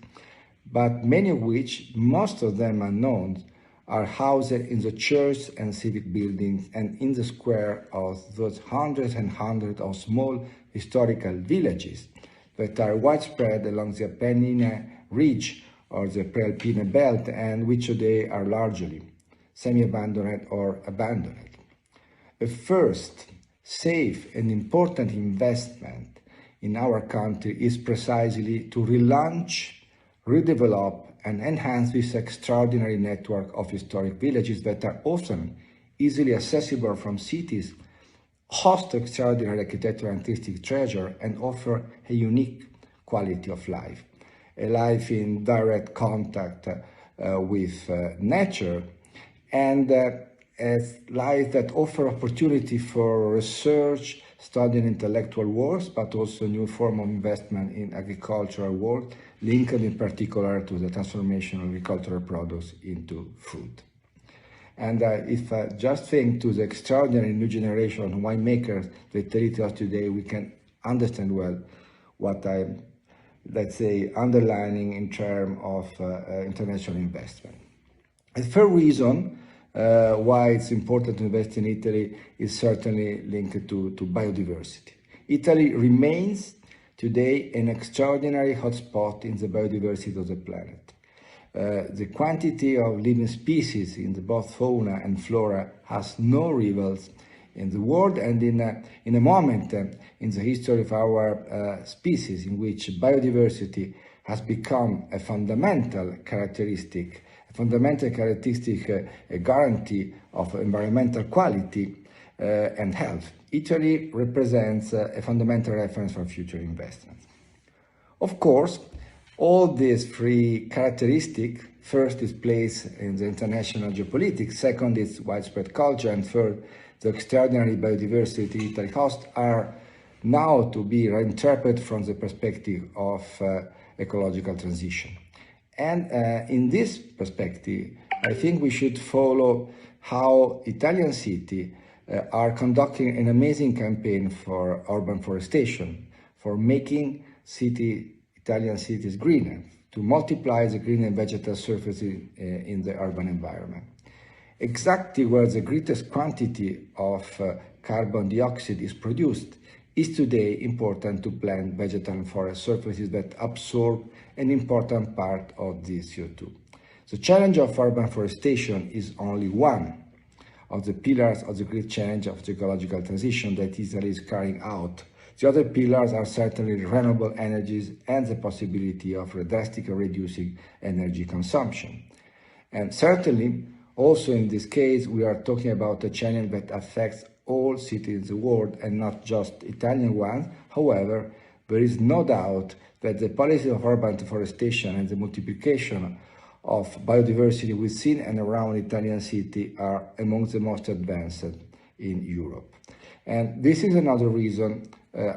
but many of which, most of them unknown, are housed in the church and civic buildings and in the square of those hundreds and hundreds of small historical villages that are widespread along the Apennine Ridge or the Prealpine Belt, and which today are largely semi-abandoned or abandoned. A first safe and important investment in our country is precisely to relaunch, redevelop, and enhance this extraordinary network of historic villages that are often easily accessible from cities, host extraordinary architectural and artistic treasure, and offer a unique quality of life, a life in direct contact with nature, and a life that offer opportunity for research, studying intellectual works, but also new form of investment in agricultural work, linked in particular to the transformation of agricultural products into food. And if I just think to the extraordinary new generation of winemakers that tell us today, we can understand well what I'm, let's say, underlining in terms of international investment. The third reason why it's important to invest in Italy is certainly linked to biodiversity. Italy remains today an extraordinary hotspot in the biodiversity of the planet. The quantity of living species in both fauna and flora has no rivals in the world, and in a moment in the history of our species in which biodiversity has become a fundamental characteristic, a guarantee of environmental quality and health. Italy represents a fundamental reference for future investments. Of course, all these three characteristics, first is place in the international geopolitics, second is widespread culture, and third, the extraordinary biodiversity Italy hosts, are now to be reinterpreted from the perspective of ecological transition. And in this perspective, I think we should follow how Italian cities are conducting an amazing campaign for urban forestation, for making Italian cities greener, to multiply the green and vegetal surfaces in the urban environment. Exactly where the greatest quantity of carbon dioxide is produced, is today important to plant vegetal and forest surfaces that absorb an important part of the CO2. The challenge of urban forestation is only one of the pillars of the great challenge of the ecological transition that Italy is carrying out. The other pillars are certainly renewable energies and the possibility of drastically reducing energy consumption. And certainly, also in this case, we are talking about a challenge that affects all cities in the world and not just Italian ones. However, there is no doubt that the policy of urban deforestation and the multiplication of biodiversity within and around Italian city are among the most advanced in Europe. And this is another reason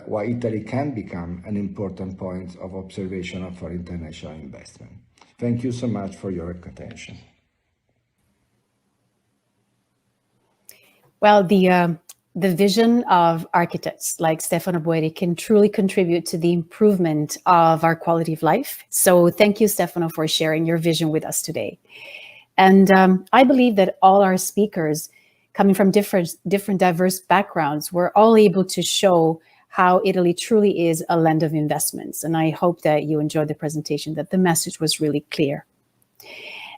why Italy can become an important point of observation for international investment. Thank you so much for your attention. Well, the vision of architects like Stefano Boeri can truly contribute to the improvement of our quality of life. So thank you, Stefano, for sharing your vision with us today. And I believe that all our speakers, coming from different diverse backgrounds, were all able to show how Italy truly is a land of investments. And I hope that you enjoyed the presentation, that the message was really clear.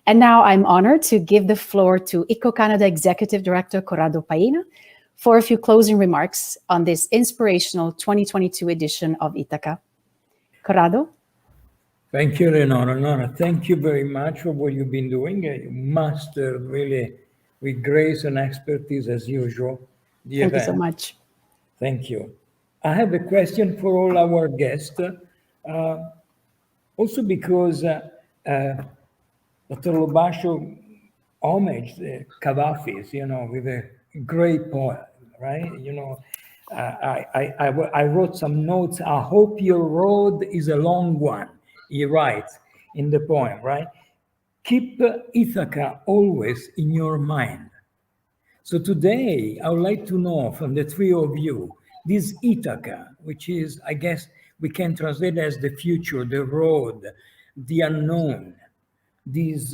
And now I'm honored to give the floor to ICO Canada Executive Director Corrado Paina for a few closing remarks on this inspirational 2022 edition of Ithaca. Corrado? Thank you, Leonora. Thank you very much for what you've been doing. You mastered really with grace and expertise as usual the event. Thank you so much. Thank you. I have a question for all our guests, also because Dr. Lobascio homaged the Cavafis, with a great poem, right? I wrote some notes. I hope your road is a long one, he writes in the poem, right? Keep Ithaca always in your mind. So today, I would like to know from the three of you, this Ithaca, which is, I guess, we can translate as the future, the road, the unknown, this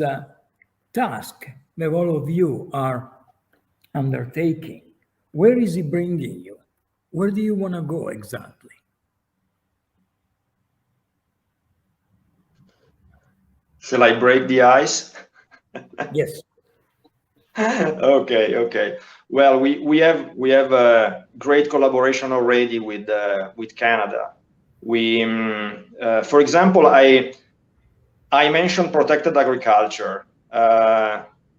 task that all of you are undertaking. Where is it bringing you? Where do you want to go exactly? Shall I break the ice? Yes. Okay. Well, we have a great collaboration already with Canada. We, for example, I mentioned protected agriculture.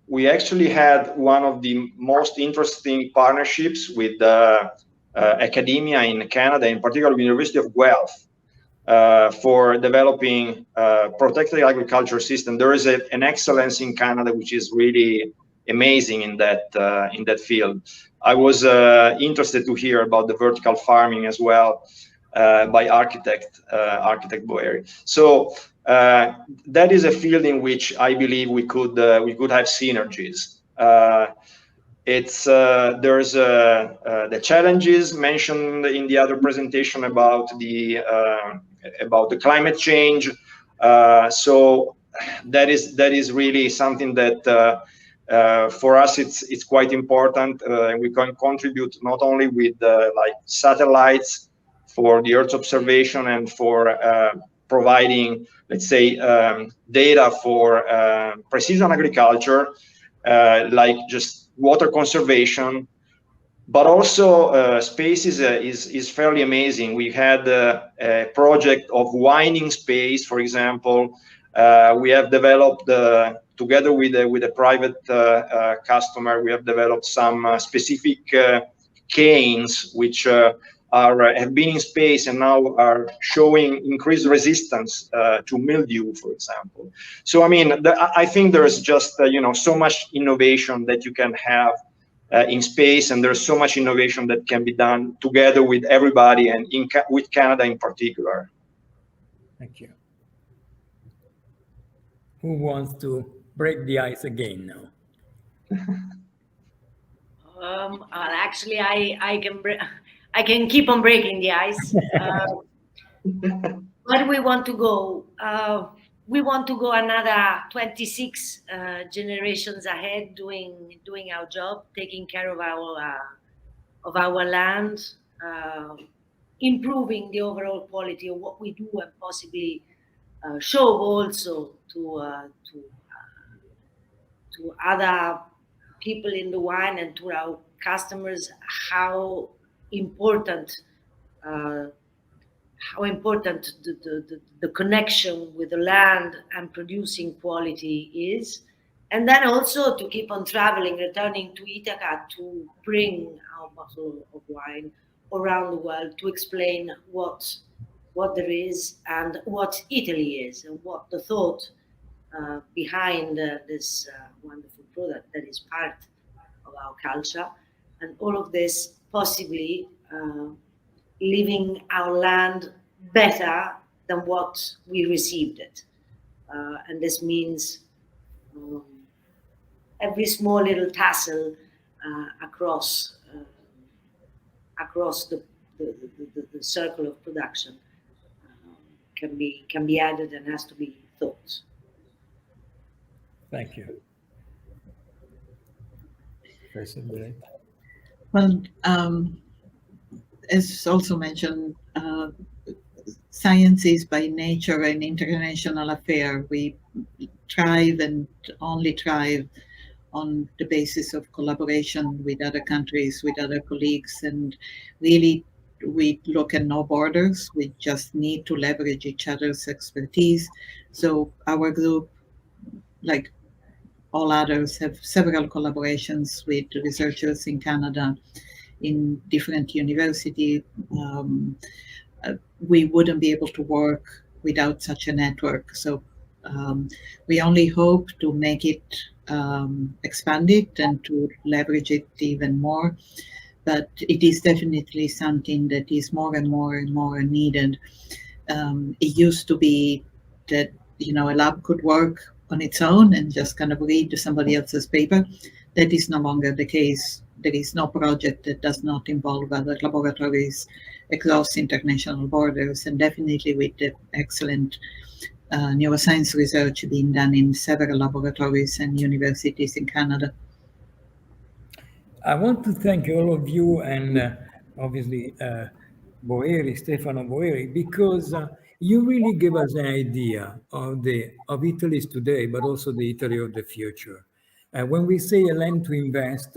We actually had one of the most interesting partnerships with academia in Canada, in particular the University of Guelph, for developing protected agriculture system. There is an excellence in Canada which is really amazing in that field. I was interested to hear about the vertical farming as well by architect Boeri. So that is a field in which I believe we could have synergies. There's the challenges mentioned in the other presentation about the climate change. So that is really something that for us it's quite important. We can contribute not only with like satellites for the Earth's observation and for providing, let's say, data for precision agriculture, like just water conservation, but also space is fairly amazing. We had a project of winding space, for example. We have developed together with a private customer. We have developed some specific canes which have been in space and now are showing increased resistance to mildew, for example. So I mean, I think there's just so much innovation that you can have in space, and there's so much innovation that can be done together with everybody, and with Canada in particular. Thank you. Who wants to break the ice again now? Actually, I can keep on breaking the ice. But we want to go. We want to go another 26 generations ahead, doing our job, taking care of our of our land, improving the overall quality of what we do, and possibly show also to other people in the wine and to our customers how important the connection with the land and producing quality is. And then also to keep on traveling, returning to Ithaca to bring our bottle of wine around the world to explain what there is and what Italy is and what the thought behind this wonderful product that is part of our culture. And all of this possibly leaving our land better than what we received it. And this means every small little tassel across the circle of production can be added and has to be thought. Thank you. Well, as also mentioned, science is by nature an international affair. We thrive and only thrive on the basis of collaboration with other countries, with other colleagues, and really we look at no borders. We just need to leverage each other's expertise. So our group, like all others, have several collaborations with researchers in Canada, in different universities. We wouldn't be able to work without such a network. So we only hope to make it expand it and to leverage it even more. But it is definitely something that is more and more and more needed. It used to be that, you know, a lab could work on its own and just kind of read somebody else's paper. That is no longer the case. There is no project that does not involve other laboratories across international borders, and definitely with the excellent neuroscience research being done in several laboratories and universities in Canada. I want to thank all of you and obviously Stefano Boeri, because you really give us an idea of Italy's today, but also the Italy of the future. When we say a land to invest,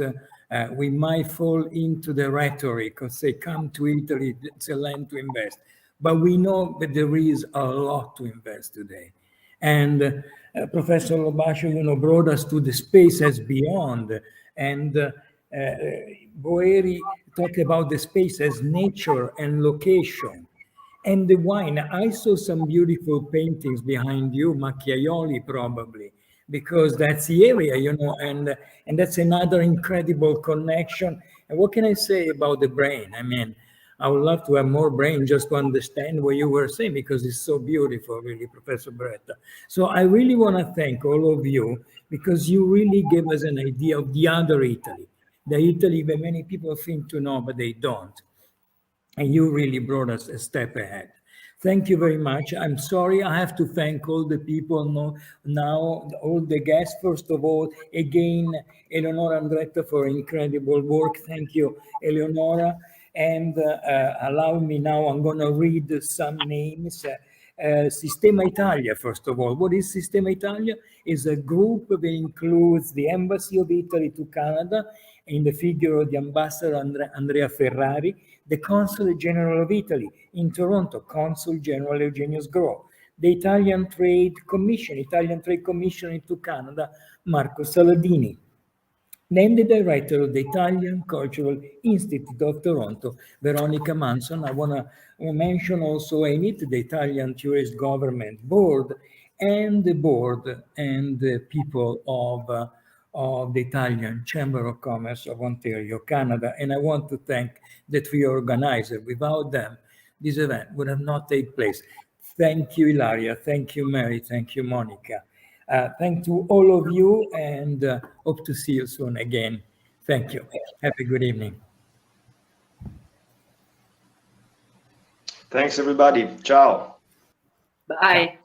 we might fall into the rhetoric of say, come to Italy, it's a land to invest. But we know that there is a lot to invest today. And Professor Lobascio, you know, brought us to the space as beyond. And Boeri talked about the space as nature and location. And the wine, I saw some beautiful paintings behind you, Macchiaioli probably, because that's the area, you know, and that's another incredible connection. And what can I say about the brain? I mean, I would love to have more brain just to understand what you were saying, because it's so beautiful, really, Professor Beretta. So I really want to thank all of you, because you really gave us an idea of the other Italy, the Italy that many people think to know, but they don't. And you really brought us a step ahead. Thank you very much. I'm sorry, I have to thank all the people now, all the guests. First of all, again, Eleonora Andretta for incredible work. Thank you, Eleonora. And allow me now, I'm going to read some names. Sistema Italia, first of all. What is Sistema Italia? It's a group that includes the Embassy of Italy to Canada, in the figure of the Ambassador Andrea Ferrari, the Consulate General of Italy in Toronto, Consul General Eugenius Gro, the Italian Trade Commission into Canada, Marco Saladini, then the director of the Italian Cultural Institute of Toronto, Veronica Manson. I want to mention also in it the Italian Tourist Government Board and the board and the people of the Italian Chamber of Commerce of Ontario, Canada. And I want to thank the three organizers. Without them, this event would have not taken place. Thank you, Ilaria. Thank you, Mary. Thank you, Monica. Thank you all of you, and hope to see you soon again. Thank you. Have a good evening. Thanks, everybody. Ciao. Bye.